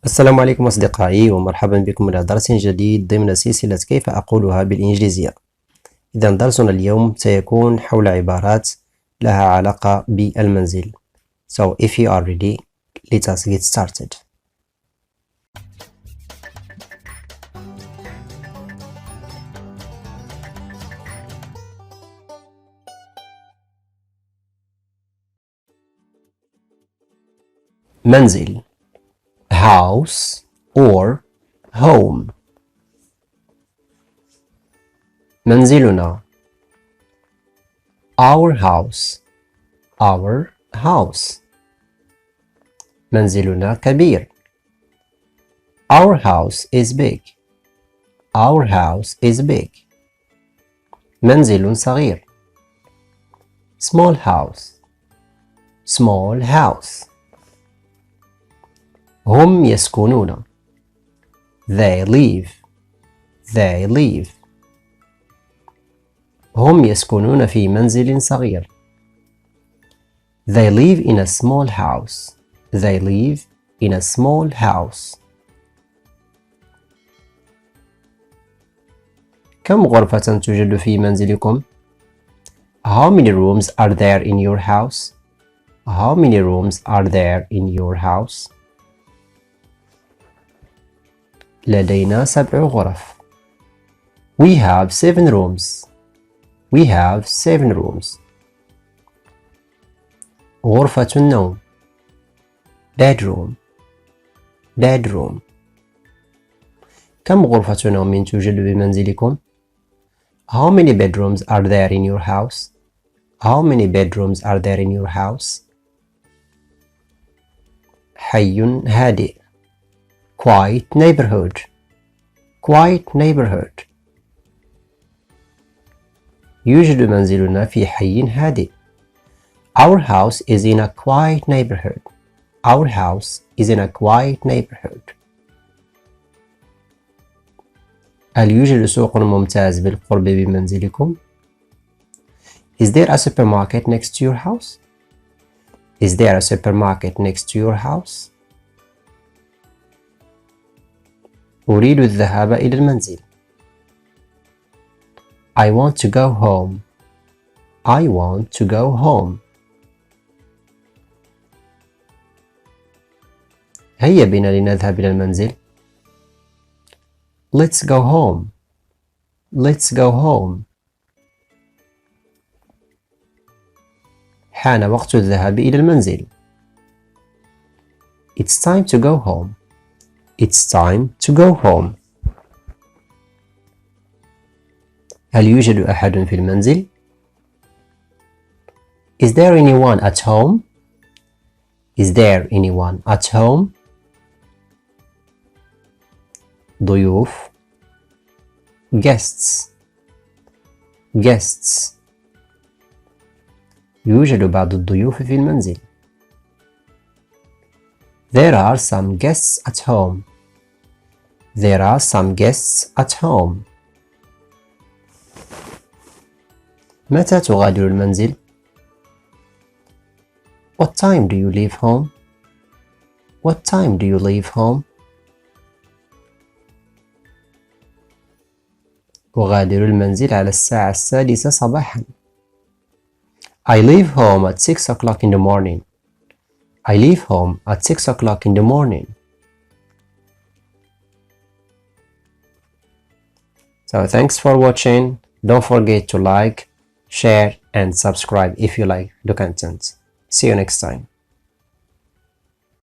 السلام عليكم أصدقائي، ومرحبا بكم إلى درس جديد ضمن سلسلة كيف أقولها بالإنجليزية. إذا درسنا اليوم سيكون حول عبارات لها علاقة بالمنزل. So if you are ready, let us get started. منزل house or home. منزلنا our house. منزلنا كبير. Our house is big. منزل صغير. small house. هم يسكنون. They live. هم يسكنون في منزل صغير. They live in a small house. كم غرفة توجد في منزلكم؟ How many rooms are there in your house? لدينا 7 غرف. We have 7 rooms. غرفة النوم. bedroom. كم غرفة نوم توجد بمنزلكم؟ How many bedrooms are there in your house? حي هادئ. quiet neighborhood. يوجد منزلنا في حي هادئ. Our house is in a quiet neighborhood. هل يوجد سوق ممتاز بالقرب بمنزلكم؟ Is there a supermarket next to your house? أريد الذهاب إلى المنزل. I want to go home. هيا بنا لنذهب إلى المنزل. Let's go home. حان وقت الذهاب إلى المنزل. It's time to go home. هل يوجد أحد في المنزل؟ Is there anyone at home? ضيوف. guests. يوجد بعض الضيوف في المنزل. There are some guests at home. متى تغادر المنزل؟ What time do you leave home? أغادر المنزل على الساعة 6 صباحا. I leave home at 6 o'clock in the morning. So thanks for watching. Don't forget to like, share and subscribe if you like the content. See you next time.